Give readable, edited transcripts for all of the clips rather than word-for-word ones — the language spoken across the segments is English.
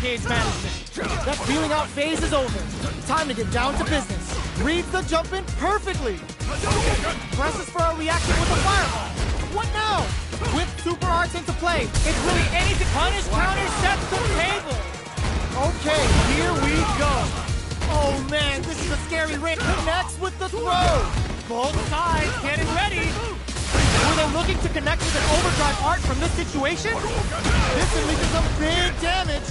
gauge management. That feeling out phase is over. Time to get down to business. Reads the jump in perfectly. Presses for a reaction with a fireball. What now? Whip super arts into play. It's really anything. Punish counter sets the table. Okay, here we go. Oh man, this is a scary ring. Connects with the throw. Both sides getting ready. Were they looking to connect with an overdrive art from this situation? This can lead to some big damage.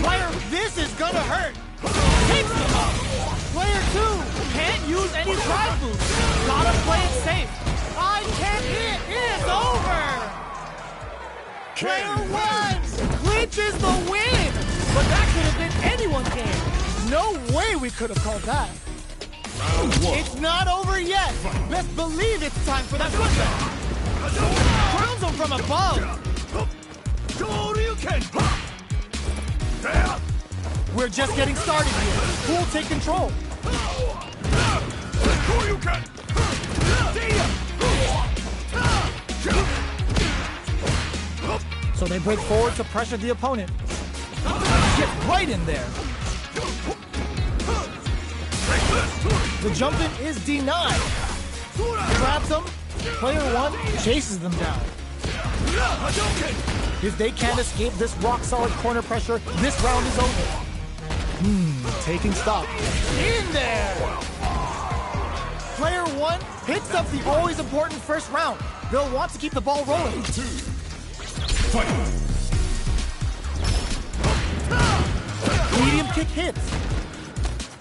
Player, this is gonna hurt. Takes them up. Player 2 can't use any drive boost. Gotta play it safe. I can't hit. It's over. Player 1 clinches the win. But that could have been anyone's game. No way we could have called that. It's not over yet. Best believe it's time for that footback. Crowns him from above. We're just getting started here. Who will take control? So they break forward to pressure the opponent. Get right in there. The jump in is denied. Grabs them. Player 1 chases them down. If they can't escape this rock-solid corner pressure, this round is over. Taking stock. In there! Player 1 picks up the always important first round. They'll want to keep the ball rolling. Medium kick hits.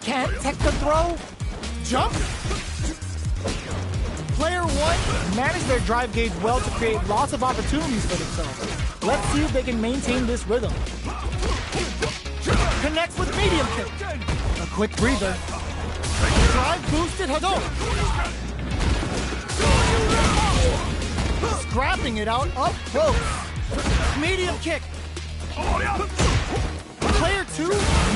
Can't tech the throw. Jump. Player 1 managed their drive gauge well to create lots of opportunities for themselves. Let's see if they can maintain this rhythm. Connects with medium kick. A quick breather. Drive boosted Hadouken. Scrapping it out up close. Medium kick. Player 2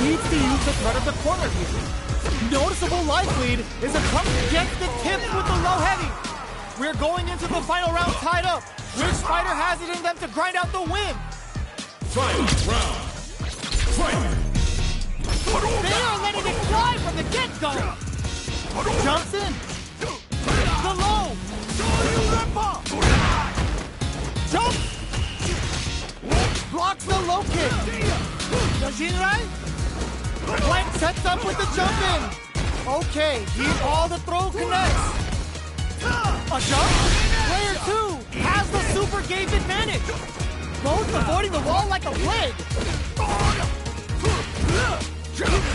needs to use the threat of the corner here. Noticeable life lead is a come against the tips with the low heavy. We're going into the final round tied up. Which fighter has it in them to grind out the win? Final round. Fight! They are letting it fly from the get-go. Jumps in. The low. Jump. Blocks the low kick. The Jinrai. Blank sets up with the jump in. Okay, here all the throw connects. A jump. Player 2 has the super gauge advantage. Both avoiding the wall like a plague.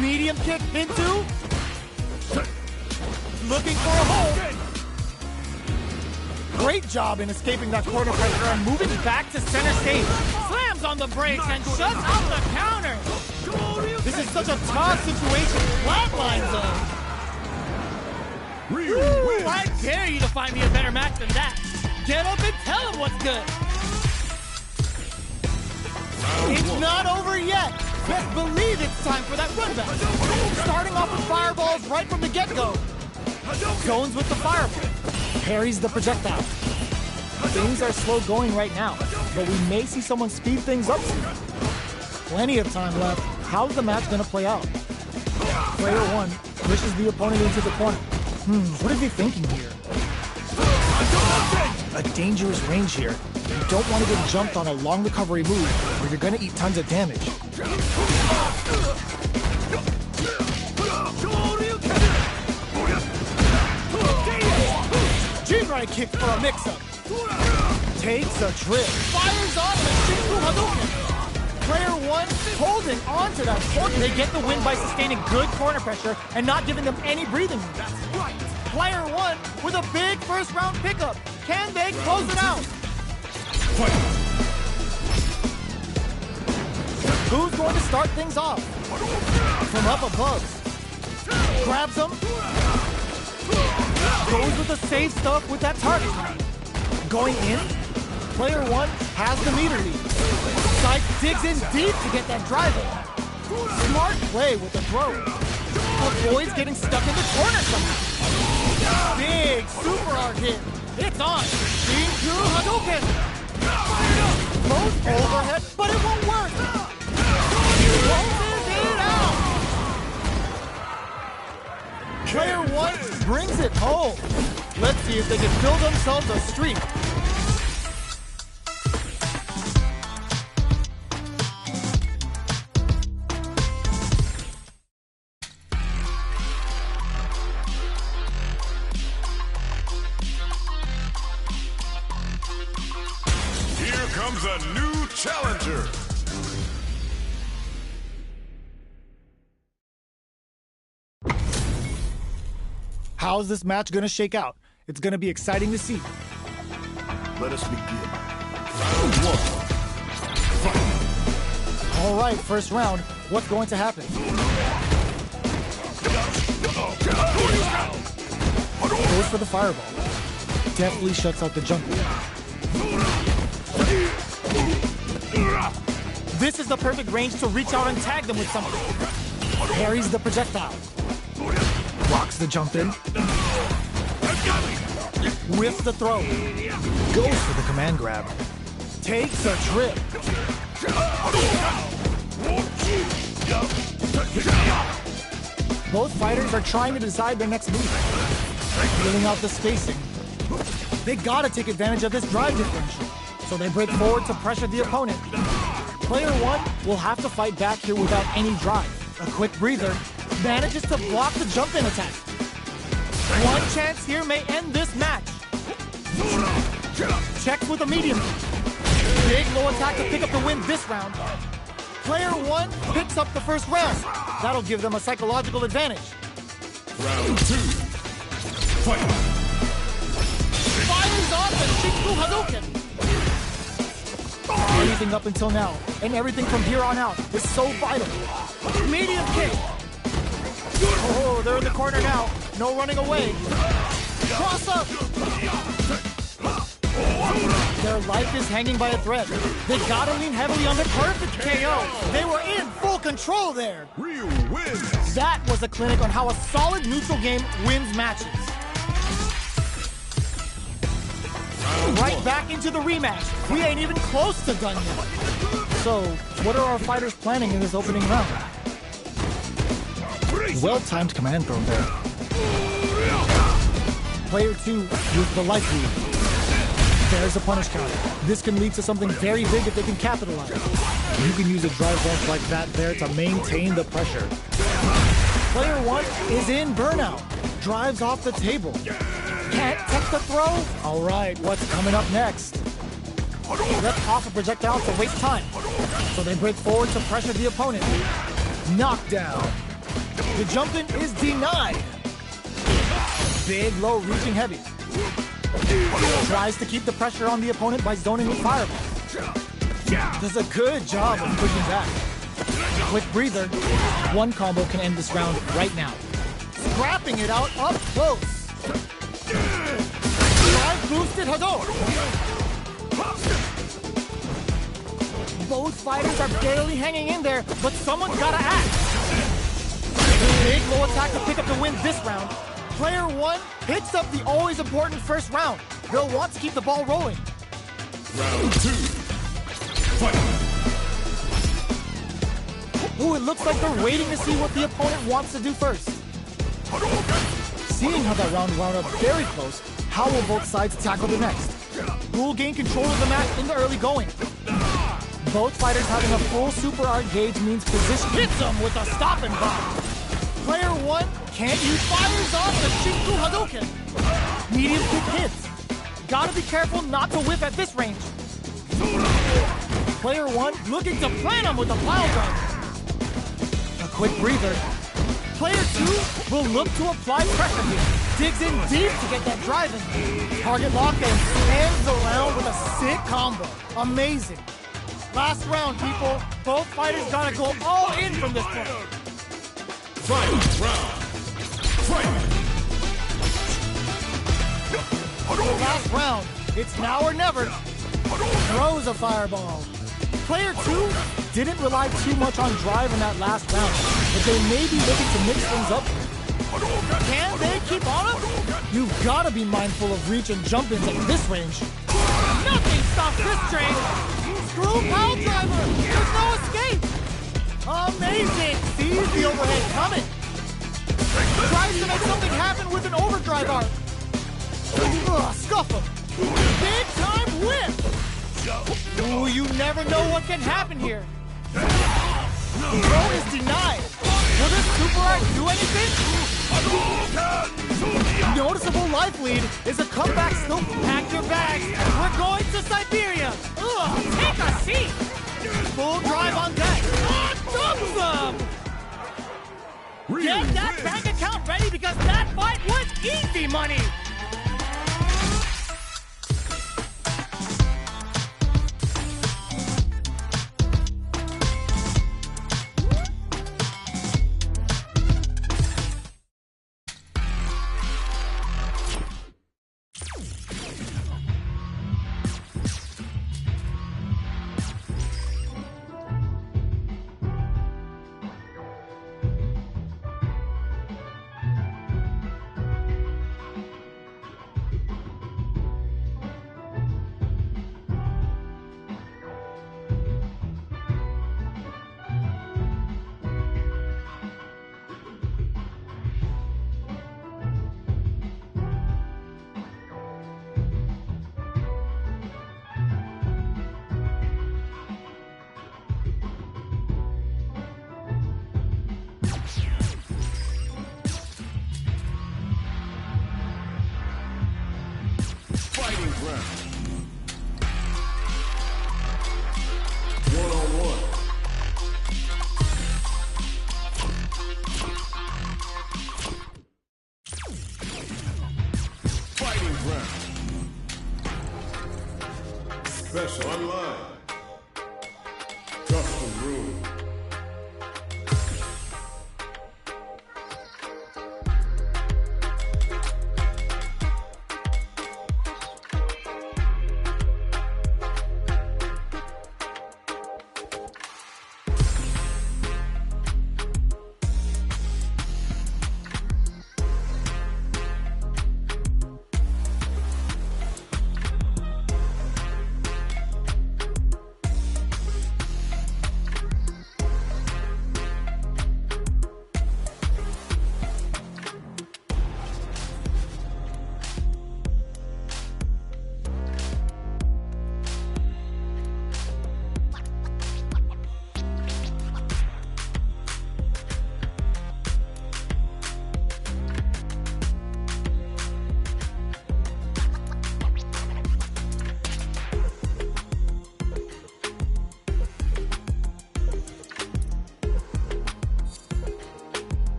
Medium kick into. Looking for a hold. Great job in escaping that corner pressure and moving back to center stage. Slams on the brakes and shuts out the counter. This is such a tough situation. Flatline zone. Ooh, I dare you to find me a better match than that. Get up and tell him what's good. It's not over yet. Best believe it's time for that run back. Starting off with fireballs right from the get-go. Zones with the fireball. Parries the projectile. Things are slow going right now, but we may see someone speed things up soon. Plenty of time left. How's the match gonna play out? Player 1 pushes the opponent into the corner. What is he thinking here? A dangerous range here. You don't want to get jumped on a long recovery move, or you're gonna eat tons of damage. Jinrai kick for a mix-up. Takes a trip. Fires off the Shinku Hadouken. Player 1 holding on to that corner. They get the win by sustaining good corner pressure and not giving them any breathing room. That's right. Player 1 with a big first round pickup. Can they close it out? Who's going to start things off? From up above. Grabs him. Goes with the safe stuff with that target. Going in. Player 1 has the meter lead. Side digs in deep to get that drive in. Smart play with the throw. Avoids getting stuck in the corner somehow. Big super arc hit. It's on. Shinku Hadouken. Close overhead, but it won't work. it home. Let's see if they can build themselves a streak. Here comes a new challenger. How's this match gonna shake out? It's gonna be exciting to see. Let us begin. Round one. Fight. All right, first round. What's going to happen? Goes for the fireball. Definitely shuts out the jump. This is the perfect range to reach out and tag them with something. Parries the projectile. Blocks the jump in. Whiffs the throw. Goes for the command grab. Takes a trip. Both fighters are trying to decide their next move. Filling out the spacing. They gotta take advantage of this drive differential. So they break forward to pressure the opponent. Player one will have to fight back here without any drive. A quick breather. Manages to block the jump-in attack. One chance here may end this match. Checks with a medium. Big low attack to pick up the win this round. Player one picks up the first round. That'll give them a psychological advantage. Round two. Fight. Fires off the Shinku Hadouken. Everything up until now, and everything from here on out, is so vital. Medium kick. Oh, they're in the corner now. No running away. Cross up. Their life is hanging by a thread. They gotta lean heavily on the perfect KO. They were in full control there. Ryu wins. That was a clinic on how a solid neutral game wins matches. Right back into the rematch. We ain't even close to done yet. So, what are our fighters planning in this opening round? Well-timed command throw there. Player two with the life lead. There's a punish counter. This can lead to something very big if they can capitalize. You can use a drive launch like that there to maintain the pressure. Player one is in burnout. Drives off the table. Can't take the throw? All right, what's coming up next? Let's off a projectile to waste time. So they break forward to pressure the opponent. Knockdown. The jump-in is denied. Big, low, reaching heavy. Tries to keep the pressure on the opponent by zoning with fireball. Does a good job of pushing back. Quick breather. One combo can end this round right now. Scrapping it out up close. Drive boosted Hadouken. Both fighters are barely hanging in there, but someone's gotta act. Big low attack to pick up the win this round. Player one picks up the always important first round. They'll want to keep the ball rolling. Round two. Fight. Ooh, it looks like they're waiting to see what the opponent wants to do first. Seeing how that round wound up very close, how will both sides tackle the next? Who will gain control of the match in the early going? Both fighters having a full super art gauge means position hits them with a stop and bomb. Player one can't use fires off the Shinku Hadouken. Medium kick hits. Gotta be careful not to whiff at this range. Player one looking to plant him with a pile driver. A quick breather. Player two will look to apply pressure here. Digs in deep to get that drive in. Target lock and ends the round with a sick combo. Amazing. Last round, people. Both fighters gotta go all in from this point. Final round. Fight. Last round. It's now or never. Throws a fireball. Player two didn't rely too much on drive in that last round, but they may be looking to mix things up. Can they keep on him? You've got to be mindful of reach and jump-ins at this range. Nothing stops this train. Screw pile driver. There's no escape. Amazing. Sees the overhead coming. Tries to make something happen with an overdrive arc. Scuff him. Big time whip. Ooh, you never know what can happen here. Throw is denied. Will this super art do anything? Noticeable life lead is a comeback still. Pack your bags. We're going to Siberia. Take a seat. Full drive on deck. Awesome. Get that bank account ready because that fight was easy money. Fighting ground. One-on-one. Fighting ground. Special online. Custom room.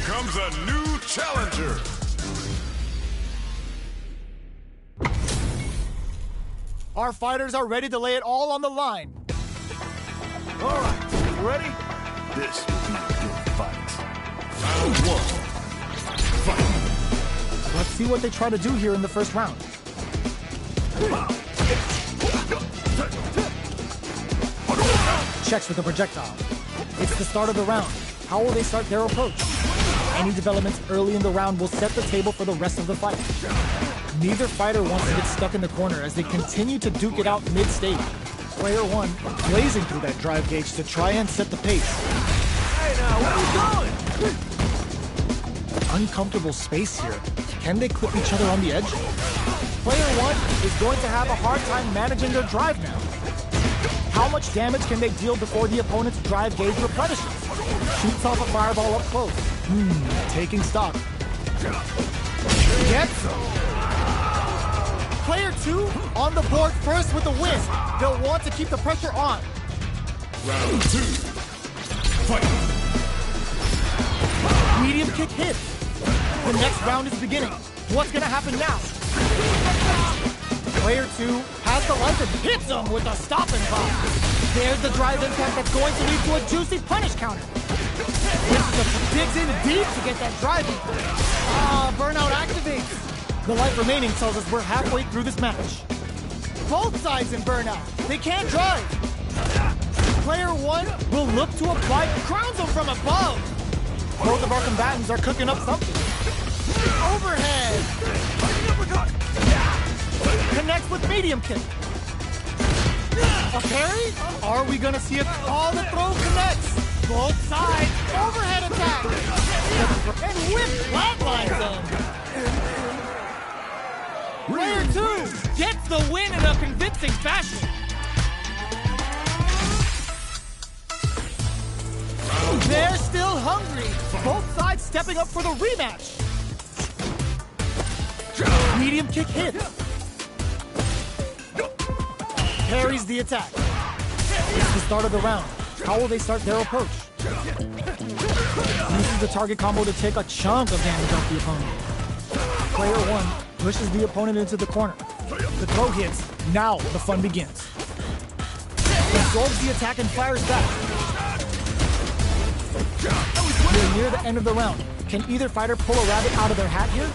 Comes a new challenger. Our fighters are ready to lay it all on the line. All right, you ready? This will be a good fight. Round one. Fight. Let's see what they try to do here in the first round. Checks with the projectile. It's the start of the round. How will they start their approach? Any developments early in the round will set the table for the rest of the fight. Neither fighter wants to get stuck in the corner as they continue to duke it out mid-stage. Player one blazing through that drive gauge to try and set the pace. Hey now, where are we going? Uncomfortable space here. Can they clip each other on the edge? Player one is going to have a hard time managing their drive now. How much damage can they deal before the opponent's drive gauge replenishes? Shoots off a fireball up close. Taking stock. Gets him. Player 2 on the board first with the win. They'll want to keep the pressure on. Round 2. Fight. Medium kick hits. The next round is beginning. What's gonna happen now? Player 2 has the life and hits him with a stop and pop. There's the drive impact that's going to lead to a juicy punish counter. Digs in deep to get that drive impact. Burnout activates. The life remaining tells us we're halfway through this match. Both sides in burnout. They can't drive. Player 1 will look to apply crowns him from above. Both of our combatants are cooking up something. Overhead. Connects with medium kick. A parry? Are we gonna see it? All the throw connects. Both sides. Overhead attack. And whip flatlines him. Player 2 gets the win in a convincing fashion. They're still hungry. Both sides stepping up for the rematch. Medium kick hits. Parries the attack. It's the start of the round. How will they start their approach? Uses the target combo to take a chunk of damage off the opponent. Player 1 pushes the opponent into the corner. The throw hits. Now the fun begins. Absorbs the attack and fires back. We're near the end of the round. Can either fighter pull a rabbit out of their hat here?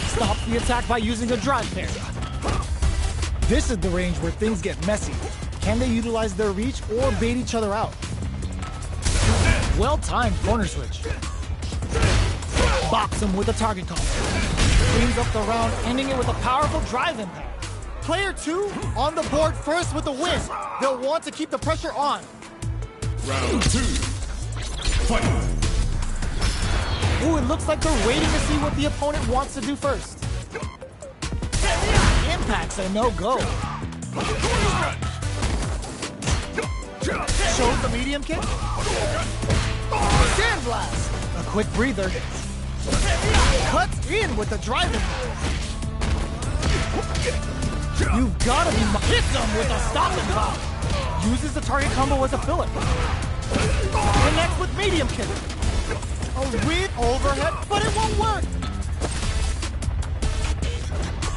Stops the attack by using a drive parry. This is the range where things get messy. Can they utilize their reach or bait each other out? Well-timed corner switch. Box him with a target combo. Cleans up the round, ending it with a powerful drive impact. Player 2 on the board first with the win. They'll want to keep the pressure on. Round 2. Fight. Ooh, it looks like they're waiting to see what the opponent wants to do first. Impact's a no-go. Shows the medium kick. Sandblast. A quick breather. Cuts in with the drive impact. You've got to be... Hits him with a stop and pop. Uses the target combo as a filler. Connects with medium kick. A read overhead, but it won't work.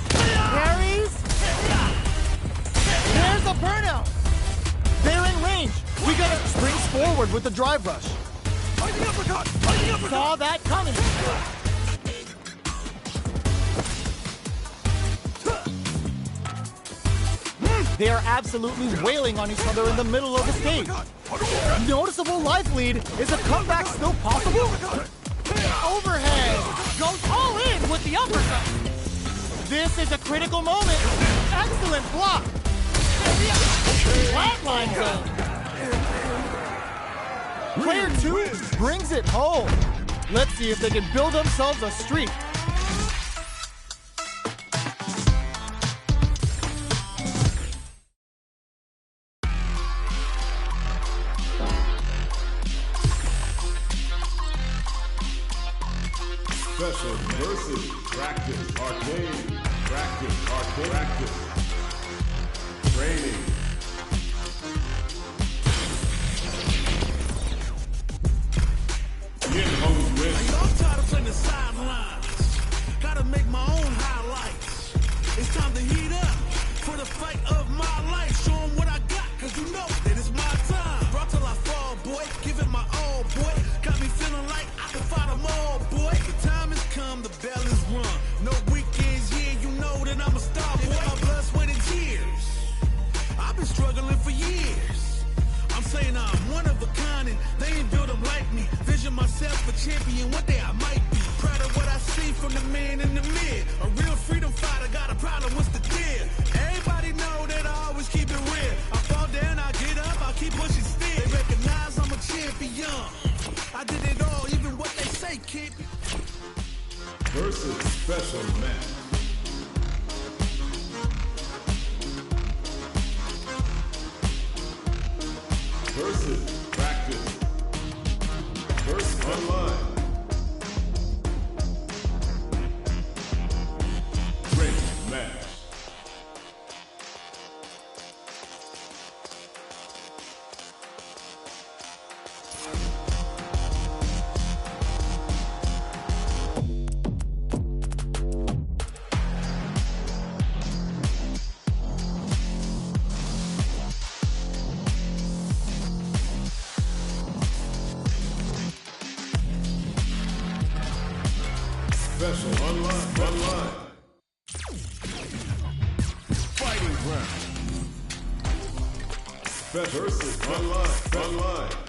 Parries. There's a burnout. They're in range. We gotta springs forward with the drive rush. Saw that coming. They are absolutely wailing on each other in the middle of the stage. Noticeable life lead. Is a comeback still possible? Overhead. Goes all in with the uppercut. This is a critical moment. Excellent block. Flatline zone. Player 2 brings it home. Let's see if they can build themselves a streak. Special versus practice arcade. Practice arcade. Practice. Training. Get home with. I'm tired of playing the sidelines. Gotta make my own highlights. It's time to heat up for the fight of my life. Show 'em what I got, cause you know that it's my time. Brought till I fall, boy. Give it my all, boy. Got me feeling like I can fight them all, boy. The time has come, the bell is rung. No weekends, yeah, you know that I'm a star, boy. My blood, sweat, and tears. I've been struggling for years. I'm saying I'm one of a kind and they ain't built them like me. Vision myself a champion, one day I might be. Proud of what I see from the man in the mid. A real freedom fighter, got a problem, what's the deal? Everybody know that I always keep it real. I fall down, I get up, I keep pushing still. They recognize I'm a champion. I did it all, even what they say, kid. Versus special match. Versus practice. Versus online. Special online. Fighting round. Special versus online.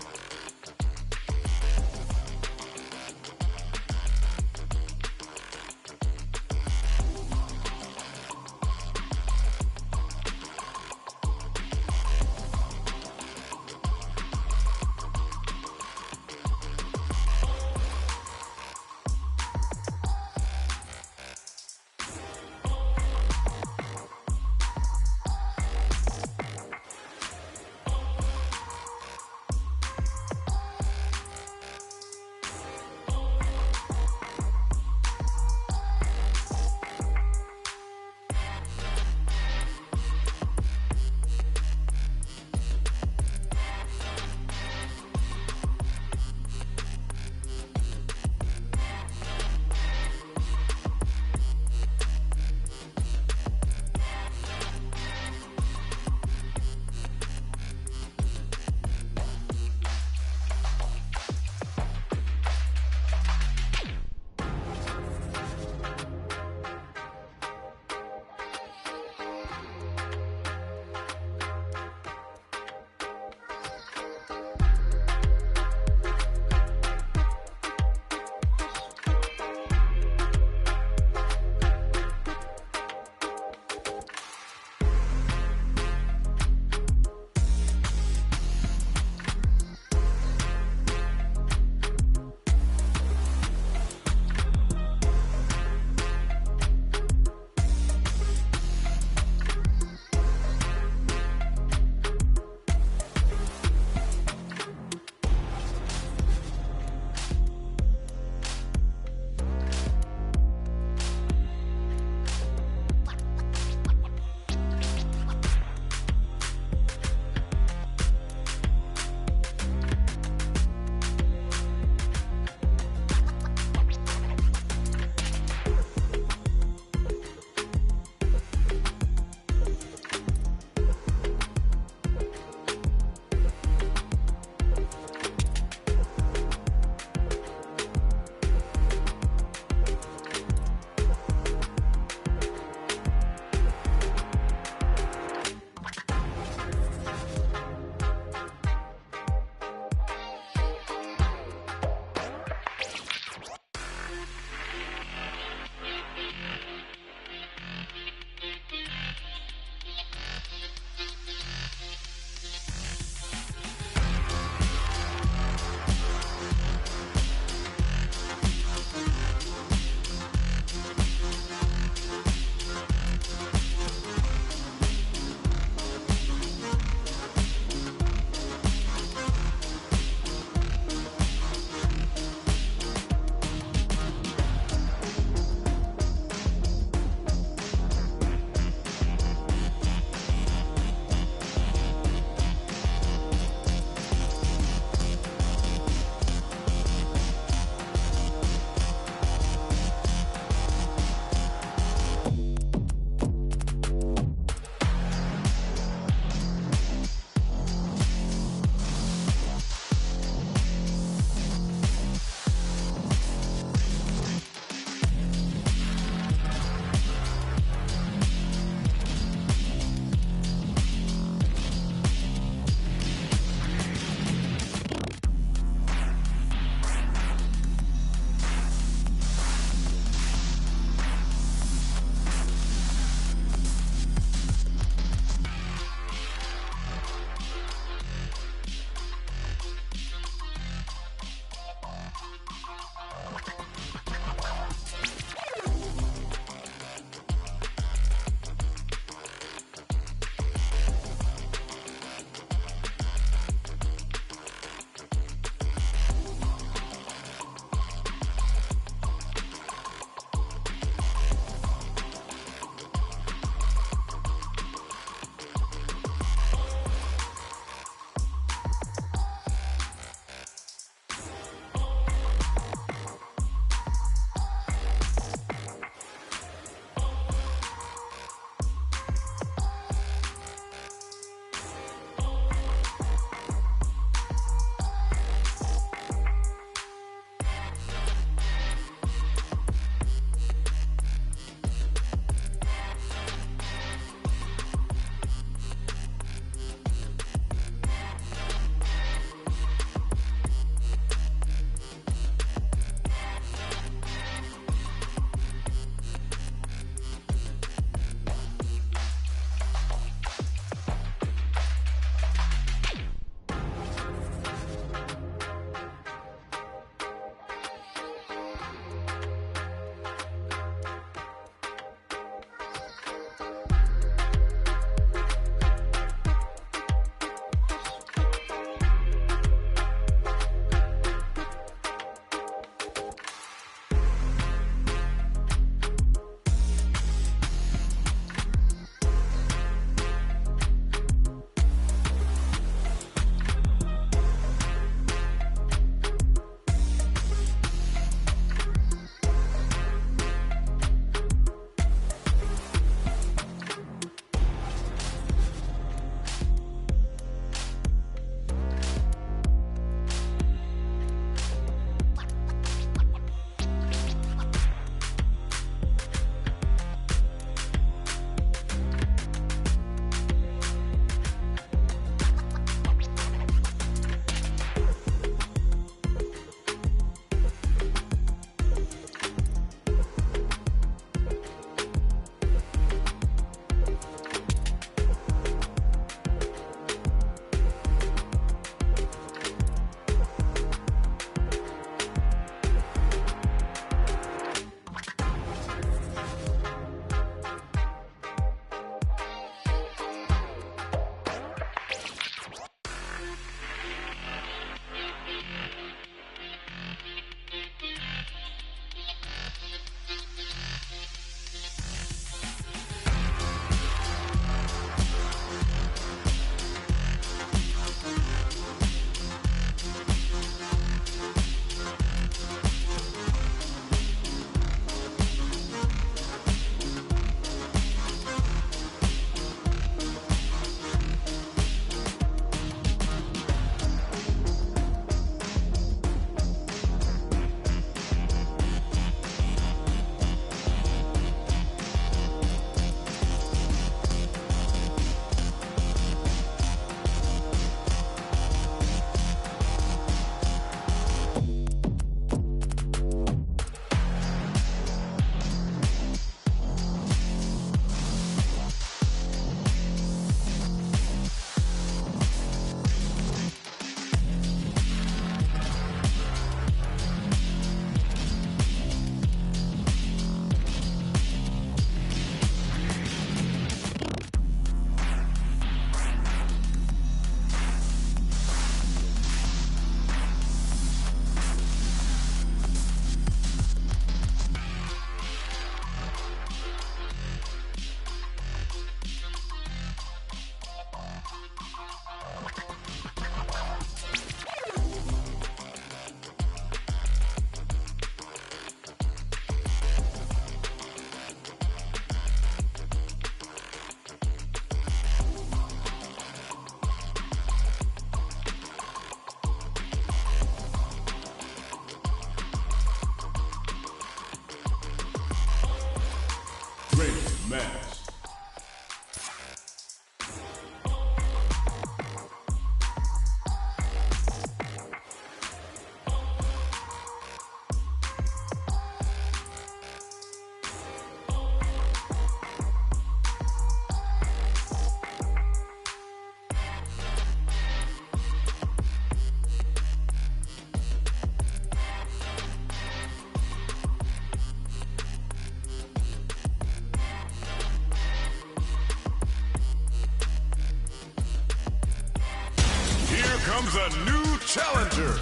a new challenger.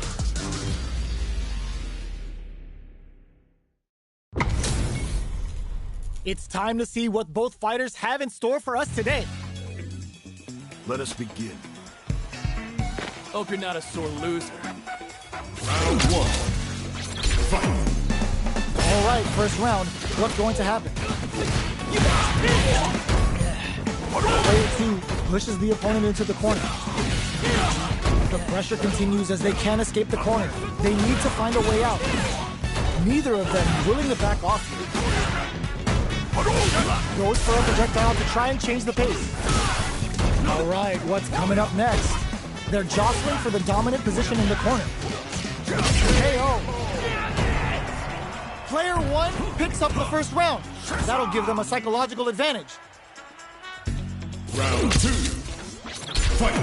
It's time to see what both fighters have in store for us today. Let us begin. Hope you're not a sore loser. Round one. Fight. All right, first round. What's going to happen? Player 2 pushes the opponent into the corner. The pressure continues as they can't escape the corner. They need to find a way out. Neither of them willing to back off here. Goes for a projectile to try and change the pace. All right, what's coming up next? They're jostling for the dominant position in the corner. KO. Player 1 picks up the first round. That'll give them a psychological advantage. Round two. Fight.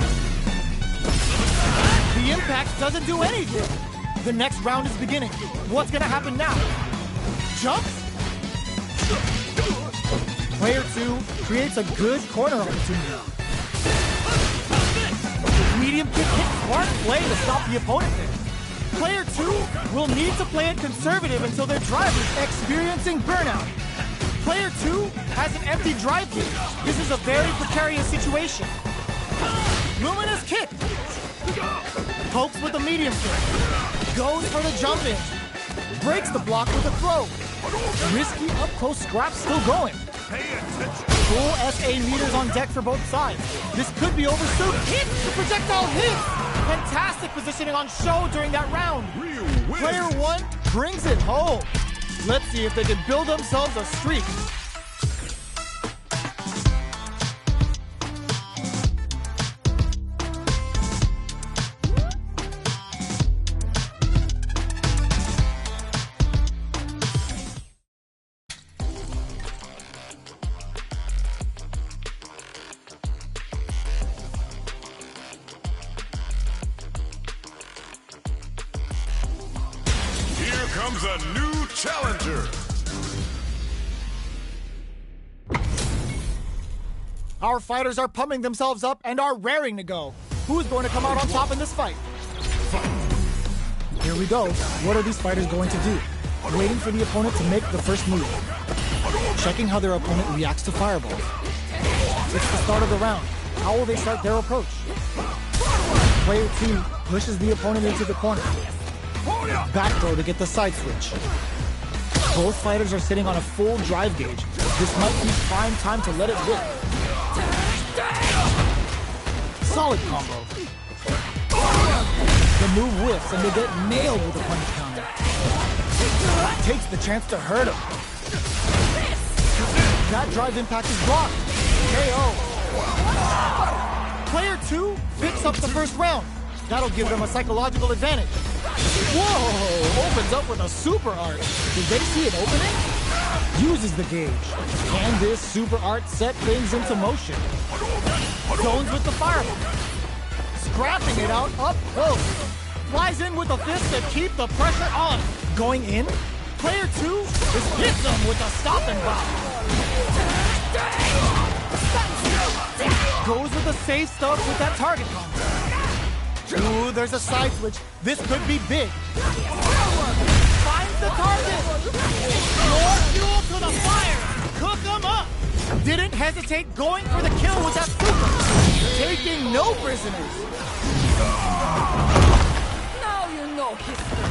The impact doesn't do anything. The next round is beginning. What's gonna happen now? Jumps? Player 2 creates a good corner opportunity. Medium kick hits smart play to stop the opponent there. Player 2 will need to play it conservative until their drive is experiencing burnout. Player 2 has an empty drive gauge. This is a very precarious situation. Luminous kick. Pokes with a medium kick. Goes for the jump in. Breaks the block with a throw. Risky up-close scrap still going. Full SA meters on deck for both sides. This could be over soon. Hit! The projectile hits! Fantastic positioning on show during that round. Player 1 brings it home. Let's see if they can build themselves a streak. Here comes a new challenger. Our fighters are pumping themselves up and are raring to go. Who's going to come out on top in this fight? Here we go. What are these fighters going to do? Waiting for the opponent to make the first move. Checking how their opponent reacts to fireballs. It's the start of the round. How will they start their approach? Player 2 pushes the opponent into the corner. Back throw to get the side switch. Both fighters are sitting on a full drive gauge. This might be prime time to let it rip. Solid combo. The move whiffs and they get nailed with a punish counter. Takes the chance to hurt him. That drive impact is blocked. KO. Player 2 picks up the first round. That'll give them a psychological advantage. Whoa! Opens up with a super art. Did they see an opening? Uses the gauge. Can this super art set things into motion? Zones with the fireball. Scrapping it out up close. Flies in with a fist to keep the pressure on. Going in. Player 2 just hits them with a stop and block. Goes with the safe stuff with that target combo. Ooh, there's a side switch. This could be big. Finds the target. More fuel to the fire. Cook them up. Didn't hesitate going for the kill with that super. Taking no prisoners. Now you know history.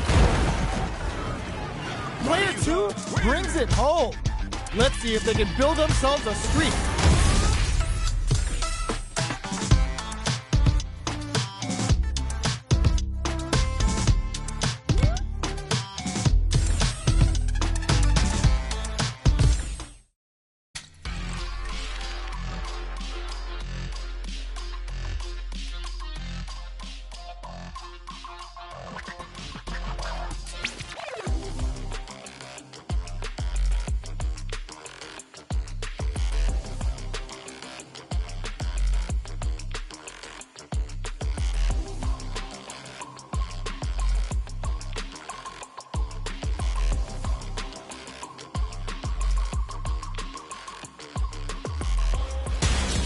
Player 2 brings it home. Let's see if they can build themselves a streak.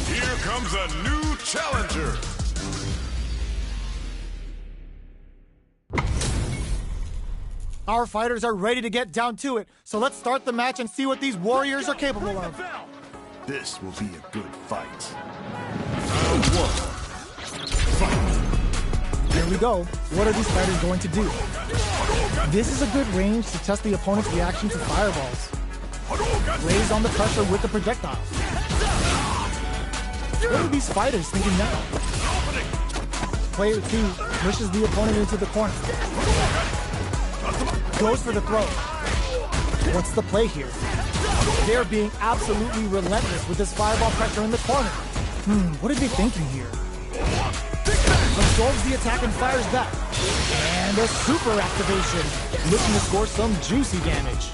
Here comes a new challenger. Our fighters are ready to get down to it, so let's start the match and see what these warriors are capable of. This will be a good fight. Round 1. Fight. Here we go. What are these fighters going to do? This is a good range to test the opponent's reaction to fireballs. Lays on the pressure with the projectile. What are these fighters thinking now? Player 2 pushes the opponent into the corner. Goes for the throw. What's the play here? They're being absolutely relentless with this fireball pressure in the corner. What are they thinking here? Absorbs the attack and fires back. And a super activation, looking to score some juicy damage.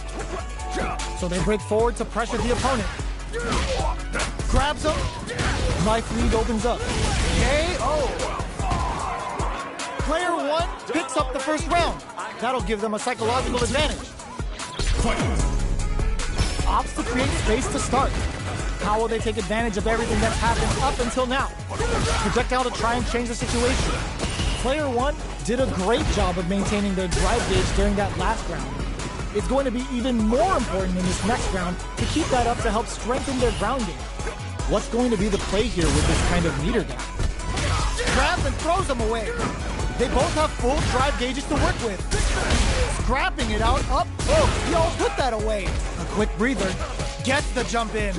So they break forward to pressure the opponent. Grabs him. Knife lead opens up. KO. Player 1 picks up the first round. That'll give them a psychological advantage. Opts to create space to start. How will they take advantage of everything that's happened up until now? Projectile to try and change the situation. Player 1 did a great job of maintaining their drive gauge during that last round. It's going to be even more important in this next round to keep that up to help strengthen their grounding. What's going to be the play here with this kind of meter gap? Grabs and throws them away. They both have full drive gauges to work with. Scrapping it out, up, oh, he all put that away. A quick breather, gets the jump in.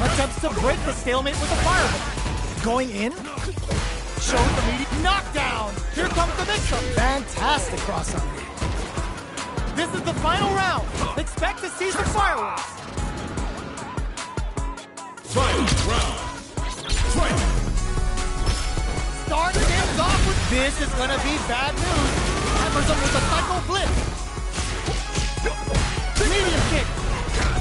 Attempts to break the stalemate with a fireball. Going in, shows the immediate knockdown. Here comes the mix-up. Fantastic crossover. This is the final round. Expect to see some fireworks. Final round. Fight. Starting things off with this is gonna be bad news. Hammers him with a psycho blitz. Medium kick.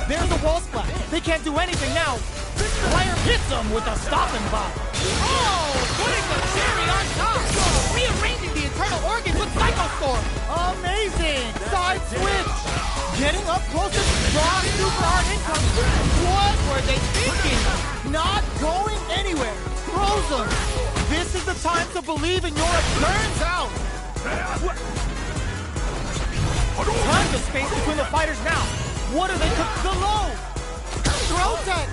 There's the wall splat. They can't do anything now. Player hits him with a stopping block. Oh, putting the cherry on top. Rearranging the internal organs with Psycho Storm. Amazing. Side switch. Getting up close to strong super hard incoming. What were they thinking? Not going anywhere. Throws them. This is the time to believe in your turns out. Tons of space between the fighters now. What are they to the low? Throw tech.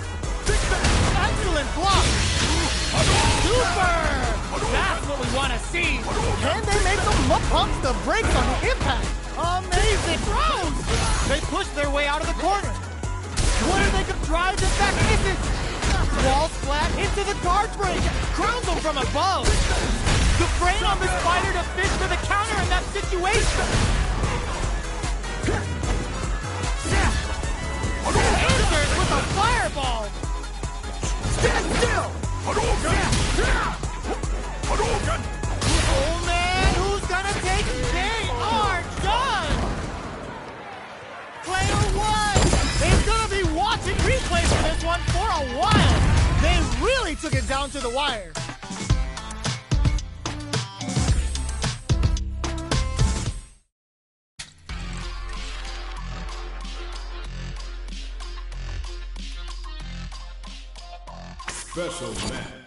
Excellent block. Super. That's what we want to see. Can they make them pump the brakes on the impact? Amazing throws. They push their way out of the corner. What are they to drive this back? Misses. Wall splat into the guard break. Crowns them from above. The brain on this fighter to fish for the counter in that situation. Answers with a fireball. Stand still. Oh man, who's gonna take? They are done. Player 1 is gonna be watching replays for this one for a while. They really took it down to the wire. Special match.